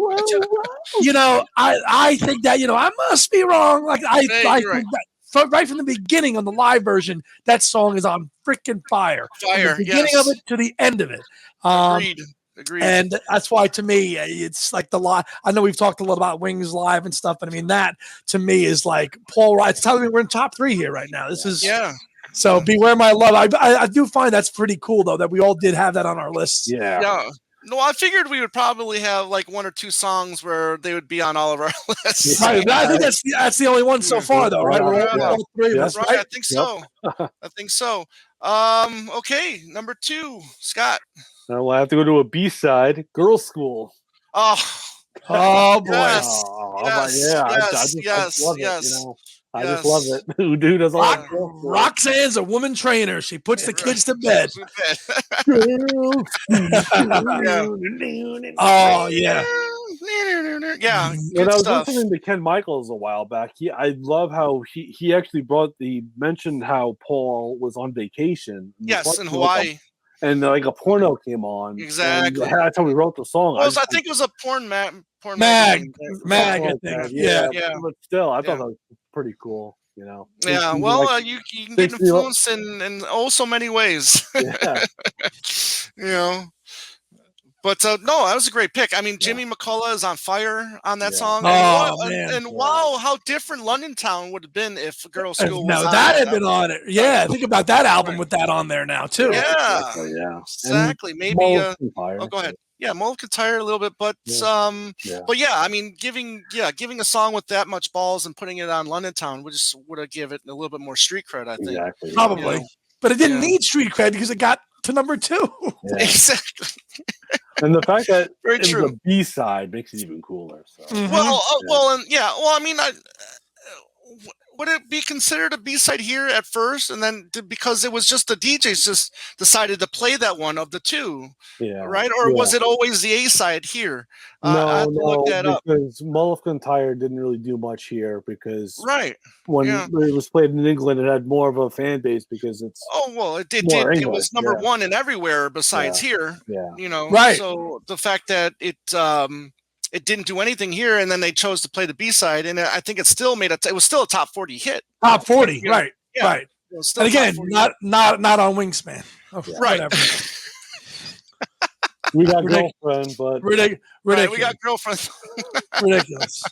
I think that I must be wrong. Like I think that. So right from the beginning on the live version, that song is on freaking fire. From the beginning of it to the end of it. Agreed. And that's why, to me, it's like the live. I know we've talked a lot about Wings live and stuff, but I mean that to me is like Paul Wright. It's telling me we're in top 3 here right now. This is So "Beware My Love." I do find that's pretty cool though that we all did have that on our lists. Yeah. No, I figured we would probably have like 1 or 2 songs where they would be on all of our lists. Right, I think that's the only one so far, though, right? All 3 of us, right? I think so. I think so. Okay, number 2, Scott. Now we'll have to go to a B-side, "Girl School." Oh boy! Yes. I just love it. Who does all Roxanne's a woman trainer. She puts the kids to bed. Oh yeah. Yeah. When I was listening to Ken Michaels a while back, I love how he actually mentioned how Paul was on vacation. Yes, in Hawaii. And like a porno came on. Exactly. That's how we wrote the song. Well, I think it was a porn mag. I think. Yeah. But still, I thought that was pretty cool. Yeah. Well, you can get influenced in so many ways. Yeah. But no, that was a great pick. I mean, Jimmy McCullough is on fire on that song. Man. Wow, how different London Town would have been if Girl School was on that had been on it. Yeah, think about that album with that on there now too. Yeah, exactly. Maybe. Go ahead. Yeah, Mold could tire a little bit, but I mean, giving a song with that much balls and putting it on London Town would have given it a little bit more street cred, I think. Exactly. Probably, but it didn't need street cred because it got to number 2. Yeah. Exactly. And the fact that it's a B-side makes it even cooler. So. Mm-hmm. Well, I mean, would it be considered a B-side here at first, and then because it was just the DJs just decided to play that one of the 2, right? Or was it always the A-side here? No, because Mulligan Tire didn't really do much here because when it was played in England, it had more of a fan base because it's it did. It was number 1 in everywhere besides here. Right. So the fact that it didn't do anything here, and then they chose to play the B-side, and I think it still it was still a top 40 hit. Top 40, right? Yeah. Right. And again, not on Wingspan. Right. We got girlfriend, but Ridiculous. Right, we got girlfriend. Ridiculous.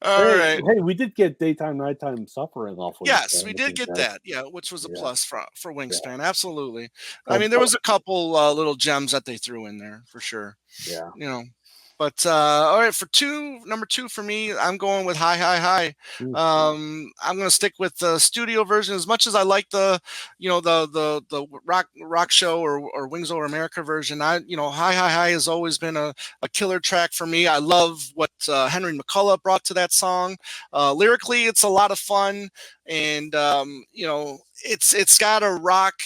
All right. Hey, we did get daytime, nighttime suffering off. Yes, we did get that. Yeah, which was a plus for Wingspan. Yeah. Absolutely. I mean, there was a couple little gems that they threw in there for sure. Yeah. You know. But all right, for number two for me, I'm going with Hi Hi Hi. I'm going to stick with the studio version as much as I like the rock show or Wings Over America version. Hi Hi Hi has always been a killer track for me. I love what Henry McCullough brought to that song. Lyrically, it's a lot of fun, and it's got a rock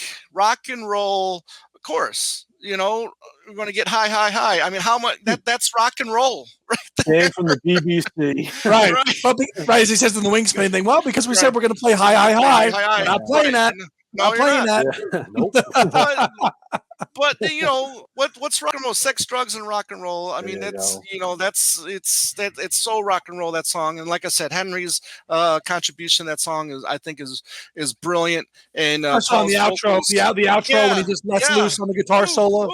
and roll chorus. We're going to get high, high, high. I mean, how much that's rock and roll, right there. Dan from the BBC. Right. Right. As he says in the Wingspan thing, well, because we said we're going to play high, high, high. We're not playing that. No, not playing that. Yeah. Nope. But what's rock and roll? Sex, drugs, and rock and roll. I mean, it's so rock and roll, that song. And like I said, Henry's contribution to that song is brilliant. And on the outro, the outro when he just lets loose on the guitar solo.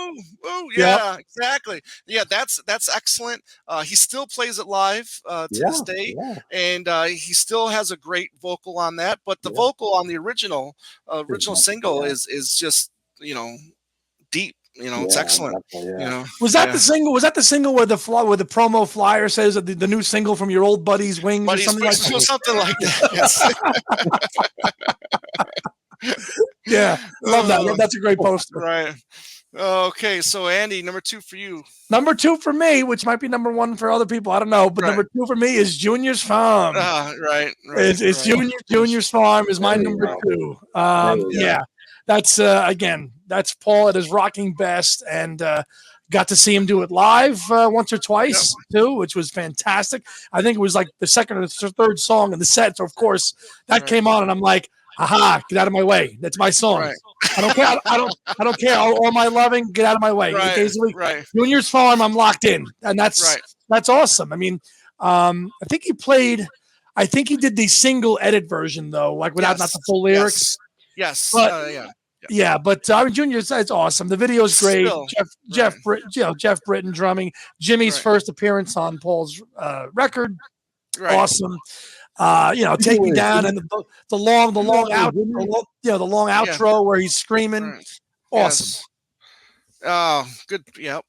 Yeah, exactly. Yeah, that's excellent. He still plays it live to this day, and he still has a great vocal on that. But the vocal on the original single is just deep. It's excellent. Was that the single? Was that the single where the promo flyer says that the new single from your old buddy's Wings or something like that? Something like that. Yes. Yeah, love that. That's a great poster. Right. Okay, so Andy, number 2 for you. Number 2 for me, which might be number 1 for other people, I don't know, but number 2 for me is Junior's Farm. Right. It's Junior's Farm is my number 2. Yeah, that's again, that's Paul at his rocking best, and got to see him do it live once or twice too, which was fantastic. I think it was like the second or third song in the set, so of course that came on, and I'm like, aha, get out of my way. That's my song. Right. I don't care. I don't care. All my loving, get out of my way. Right. Junior's Farm, I'm locked in. And that's awesome. I mean, I think he did the single edit version though, like without not the full lyrics. Yes. But, yeah, but Junior, it's awesome. The video is great. Still, Jeff Britton drumming. Jimmy's first appearance on Paul's record. Right. Awesome. Take me down, and the long outro where he's screaming. Right. Awesome. Yes. Oh, good. Yep.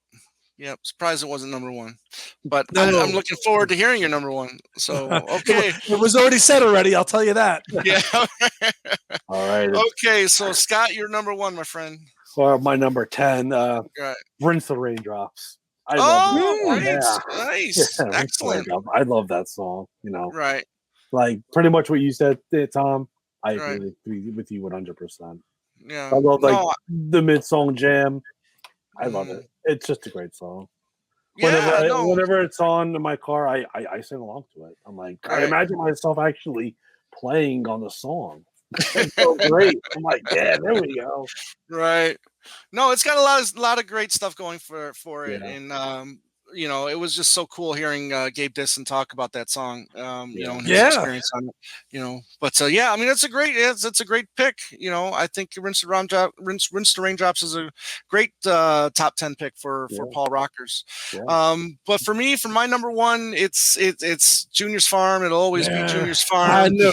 Surprised it wasn't number 1, but I'm looking forward to hearing your number 1. So okay, it was already said already. I'll tell you that. Yeah. All right. Okay, so Scott, you're number 1, my friend. Or my number 10. Rinse the Raindrops. I love nice, excellent. I love that song. Right. Like pretty much what you said, Tom. I agree with you 100%. Yeah, I love the mid-song jam. I love it. It's just a great song. Whenever it's on in my car, I sing along to it. I'm like, I imagine myself actually playing on the song. It's so great. I'm like, yeah, there we go. Right. No, it's got a lot of great stuff going for it, and it was just so cool hearing Gabe Disson talk about that song, and his experience on it, But I mean, it's a great pick. I think Rinse the Raindrops is a great top 10 pick for Paul Rockers. Yeah. But for me, for my number 1, it's Junior's Farm. It'll always be Junior's Farm. I know.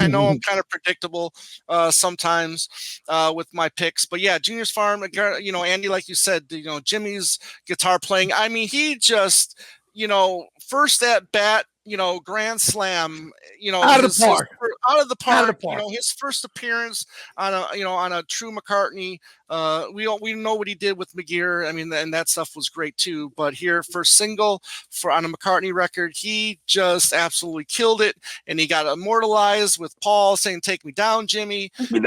I know I'm kind of predictable sometimes with my picks, but Junior's Farm. Andy, like you said, Jimmy's guitar playing. I mean, he just, first at bat, grand slam, out of the park. His first appearance on a true McCartney. We know what he did with McGear. I mean, and that stuff was great too. But here, first single on a McCartney record, he just absolutely killed it, and he got immortalized with Paul saying, "Take me down, Jimmy." And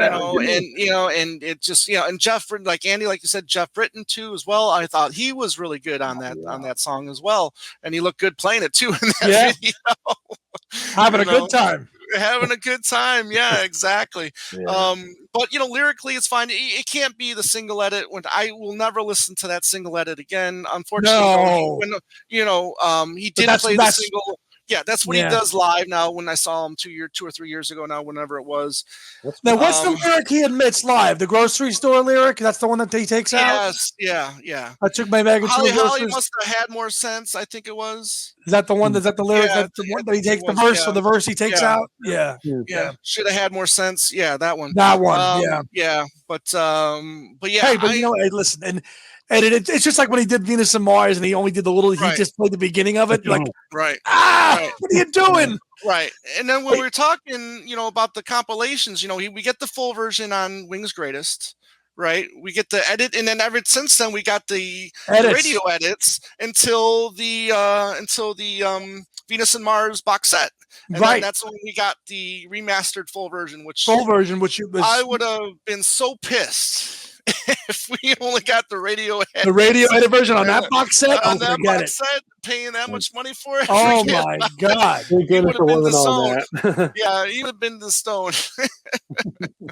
it just and Jeff, like Andy, like you said, Jeff Britton too as well. I thought he was really good on that song as well, and he looked good playing it too in that video. Having a good time. Yeah, exactly. But lyrically it's fine. It can't be the single edit. When I will never listen to that single edit again, unfortunately. No. He did play the single Yeah, that's what he does live now. When I saw him 2 or 3 years ago now, whenever it was. Now, what's the lyric he admits live? The grocery store lyric? That's the one that he takes out? Yes, yeah. I took my bag of Holly must have had more sense, I think it was. Is that the one? Is that the lyric? That's the one that he takes the verse, so the verse he takes out? Yeah. Should have had more sense. Yeah, that one. That one, yeah. But yeah. Hey, but hey, listen, and it's just like when he did Venus and Mars, and he only did the little. He just played the beginning of it. You're like, what are you doing? Right. And then when we were talking, about the compilations, we get the full version on Wings Greatest. Right, we get the edit, and then ever since then we got the radio edits until the Venus and Mars box set. And then that's when we got the remastered full version, which I would have been so pissed if we only got the radio edit version on that box set. On that box set, paying that much money for it. Oh my god! He would have been disowned. Yeah, he would have been disowned.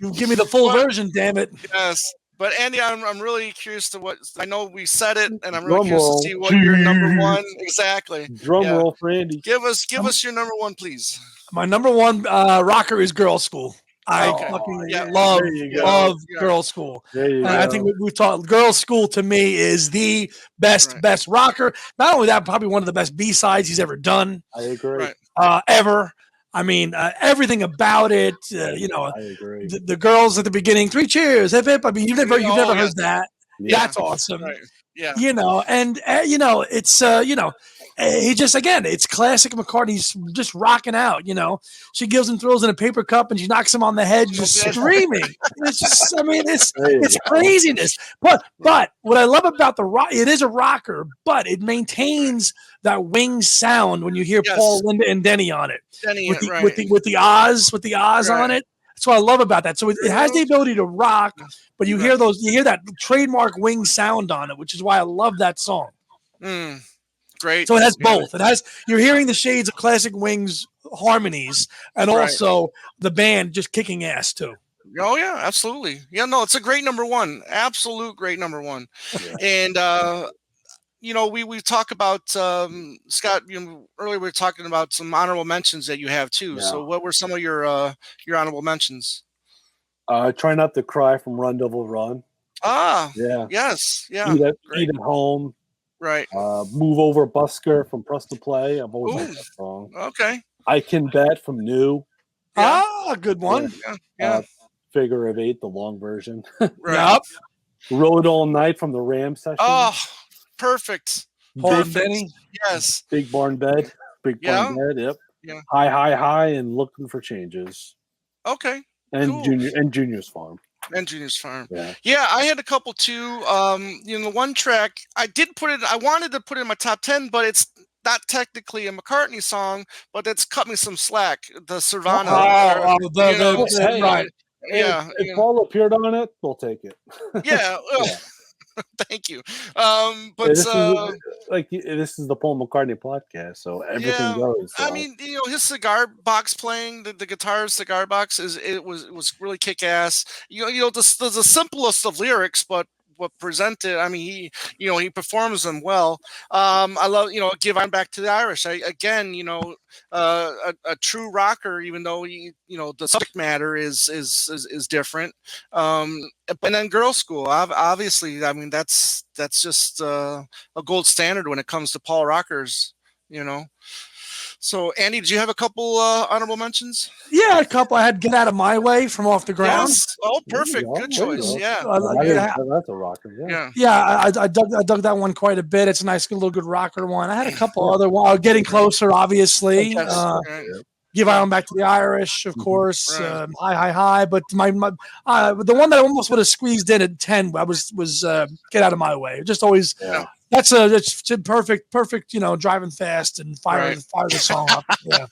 You give me the full version, damn it. Yes. But Andy, I'm really curious to what I know we said it, and I'm really curious to see what your number one exactly. Drum roll for Andy. Give us your number one, please. My number one rocker is Girl School. I fucking love Girl School. I think we've talked. Girl School to me is the best rocker. Not only that, probably one of the best B-sides he's ever done. I agree. Ever. I mean, everything about it. I agree. The girls at the beginning, 3 cheers, hip hip. I mean, you've never heard that. Yeah. That's awesome. Right. Yeah. And it's he just it's classic McCartney. He's just rocking out. She gives him throws in a paper cup and she knocks him on the head, just screaming. It's just, it's craziness. But what I love about the rock, it is a rocker, but it maintains that Wings sound when you hear Paul, Linda, and Denny on it. With the Oz on it. That's what I love about that. So it has the ability to rock, but you hear that trademark Wings sound on it, which is why I love that song. Great. So it has both. You're hearing the shades of classic Wings harmonies, and also the band just kicking ass too. Oh yeah, absolutely. Yeah, no, it's a great number one. Absolute great number one. And we talk about Scott. Earlier we were talking about some honorable mentions that you have too. Yeah. So what were some of your honorable mentions? Try Not to Cry from Run Devil Run. Yeah. Yes. Yeah. Eat at Home. Right. Move Over Busker from Press to Play. I've always liked that song. Okay. I Can Bet from New. Good one. Yeah. Figure of Eight, the long version. Right. Yep. Rode All Night from the Ram session. Oh, perfect. Benny. Yes. Big Barn Bed. Big Barn Bed. Yep. Yeah. High, and Looking for Changes. Okay. And cool. Junior's Farm. And Junior's Farm. Yeah, I had a couple too. The one track I wanted to put it in my top 10, but it's not technically a McCartney song, but it's cut me some slack. The Sirvana. Right. Yeah. If Paul appeared on it, we'll take it. Yeah. Thank you. But this is the Paul McCartney podcast, so everything goes. So. I mean, his cigar box playing, the guitar cigar box was really kick ass. The simplest of lyrics, but what presented. I mean, he performs them well. I love, Give On Back to the Irish. A true rocker, even though the subject matter is different. And then Girl School, obviously, I mean, that's just a gold standard when it comes to Paul rockers, So, Andy, did you have a couple honorable mentions? Yeah, a couple. I had Get Out of My Way from Off the Ground. Yes. Oh, perfect. Good choice. Yeah. That's a rocker. I dug that one quite a bit. It's a nice, little good rocker one. I had a couple other ones. Getting Closer, obviously. Give On Back to the Irish, of course. High. But the one that I almost would have squeezed in at 10 was Get Out of My Way. Just always. Yeah. That's perfect, driving fast and fire the song up. Yeah.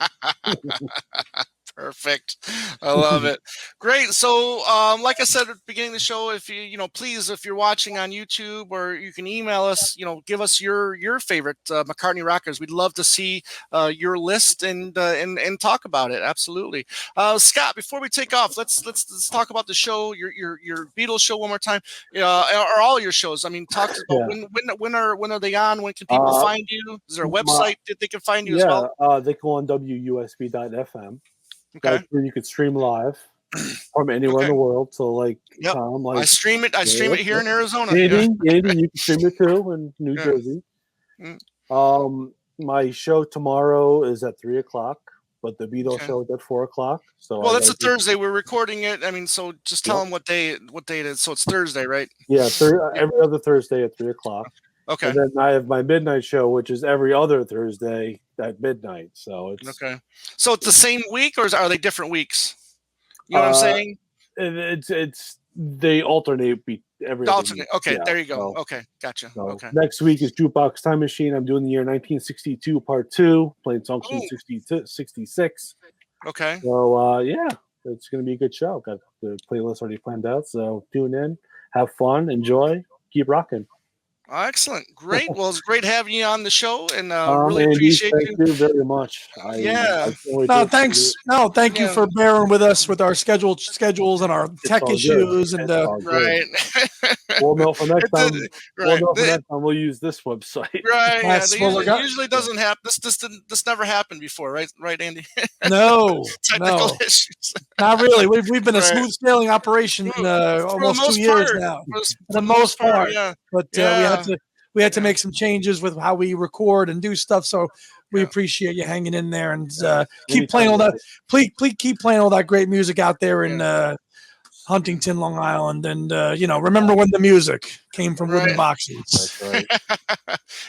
Perfect. I love it. Great. So, like I said at the beginning of the show, if please, if you're watching on YouTube, or you can email us, give us your favorite McCartney rockers. We'd love to see your list and talk about it. Absolutely. Scott, before we take off, let's talk about the show, your Beatles show one more time, or all your shows. I mean, talk about when are they on? When can people find you? Is there a website that they can find you as well? They go on WUSB.FM. Okay. That's where you could stream live from anywhere in the world. So, Tom, I stream it here in Arizona. Andy, you can stream it too in New Jersey. My show tomorrow is at 3:00, but the Beatles show is at 4:00. So, that's a Thursday. We're recording it. I mean, so just tell them what day it is. So it's Thursday, right? Yeah, every other Thursday at 3:00. Okay. And then I have my midnight show, which is every other Thursday at midnight. So it's okay. So it's the same week, or are they different weeks? You know what I'm saying? It's they alternate every other week. Okay, there you go. Okay, gotcha. Okay. Next week is Jukebox Time Machine. I'm doing the year 1962 Part 2, playing songs from 66. Okay. So it's gonna be a good show. Got the playlist already planned out. So tune in, have fun, enjoy, keep rocking. Excellent. Great. Well, it's great having you on the show, and really appreciate you. Thank you very much. Thank you for bearing with us with our schedules and our tech issues. And right. We'll know for next time. We'll use this website. Right. Usually doesn't happen. This never happened before, right? Right, Andy? No. Technical issues. Not really. We've been a smooth sailing operation almost 2 years now. For the most part, but we had to make some changes with how we record and do stuff. So we appreciate you hanging in there and keep playing all that. Please keep playing all that great music out there in Huntington, Long Island, and remember when the music came from wooden boxes. That's right.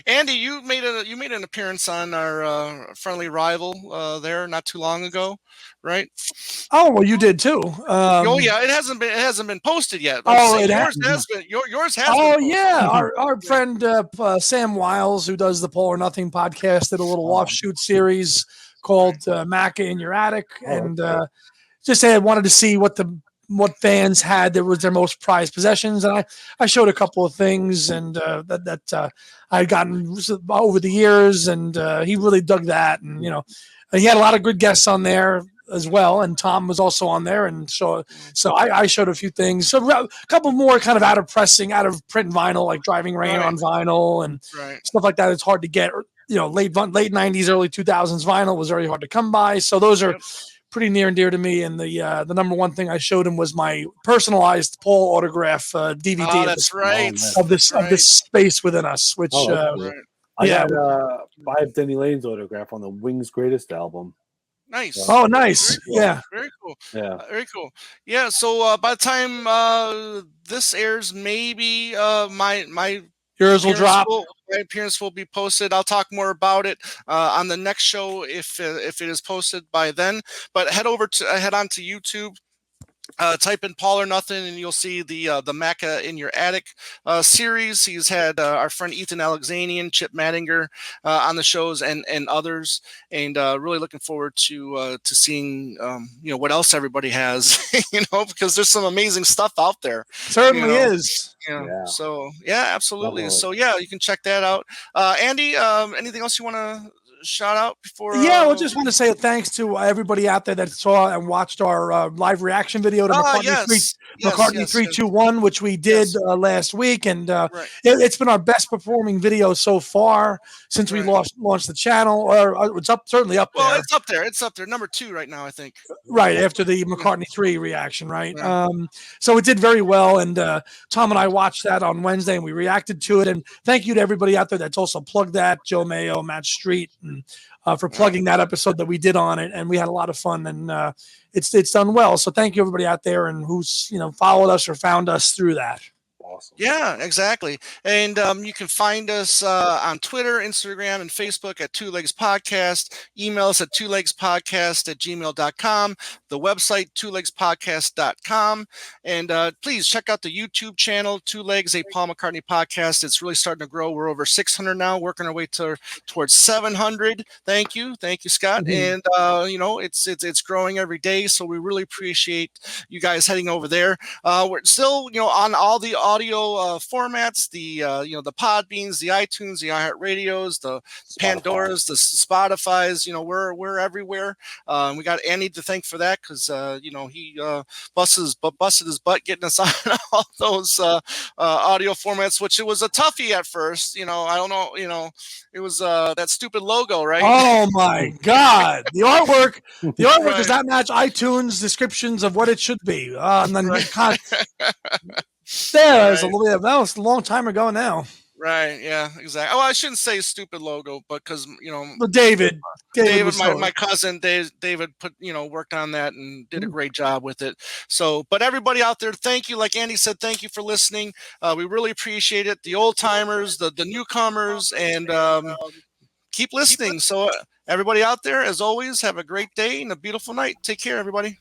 Andy, you made an appearance on our friendly rival there not too long ago, right? Oh well, you did too. It hasn't been posted yet. Yours has been. Yours has. Oh been yeah, our friend Sam Wiles, who does the Paul or Nothing podcast, did a little offshoot series called Macca in Your Attic, and just wanted to see what fans had that was their most prized possessions, and I showed a couple of things and that I had gotten over the years, and he really dug that, and he had a lot of good guests on there as well, and Tom was also on there, and so I showed a few things, so a couple more kind of out of print vinyl, like Driving Rain on vinyl and stuff like that. It's hard to get, late 90s, early 2000s vinyl was very hard to come by, so those are pretty near and dear to me. And the number one thing I showed him was my personalized Paul autograph DVD. Oh, that's right. Of this space within us, which I have Denny Lane's autograph on the Wings' Greatest album. Nice. Oh, nice. Very cool. Very cool. Yeah. So by the time this airs, maybe my yours will drop. My appearance will be posted. I'll talk more about it on the next show if it is posted by then. But head on to YouTube. Type in Paul or Nothing, and you'll see the Macca in Your Attic series. He's had our friend Ethan Alexanian, Chip Mattinger on the shows, and others, and really looking forward to seeing what else everybody has, because there's some amazing stuff out there. Certainly is. So absolutely. So you can check that out. Andy, anything else you want to shout out before? I just want to say thanks to everybody out there that saw and watched our live reaction video to McCartney 321, which we did last week, and it's been our best performing video so far since we launched the channel. Or it's certainly up there. Well, it's up there. It's up there, number 2 right now, I think. Right after the McCartney 3 reaction, right? So it did very well, and Tom and I watched that on Wednesday, and we reacted to it. And thank you to everybody out there that's also plugged that: Joe Mayo, Matt Street, and for plugging that episode that we did on it, and we had a lot of fun, and it's done well. So thank you everybody out there and who's followed us or found us through that. Yeah, exactly. And you can find us on Twitter, Instagram, and Facebook at Two Legs Podcast. Email us at twolegspodcast@gmail.com. The website, twolegspodcast.com. And please check out the YouTube channel, Two Legs, a Paul McCartney podcast. It's really starting to grow. We're over 600 now, working our way towards 700. Thank you. Thank you, Scott. Mhm. And, it's growing every day. So we really appreciate you guys heading over there. We're still, on all the audio formats, the the Podbeans, the iTunes, the iHeartRadios, the Pandoras, the Spotify's. We're everywhere. We got Andy to thank for that because he busted his butt getting us on all those audio formats, which it was a toughie at first. I don't know. It was that stupid logo, right? Oh my God! The artwork Right. does not match iTunes descriptions of what it should be. And then Right. that was a long time ago now. Right. Yeah. Exactly. Oh, I shouldn't say stupid logo, but because But David was my cousin, David worked on that and did a great job with it. So, but everybody out there, thank you. Like Andy said, thank you for listening. We really appreciate it. The old timers, the newcomers, and keep listening. So, everybody out there, as always, have a great day and a beautiful night. Take care, everybody.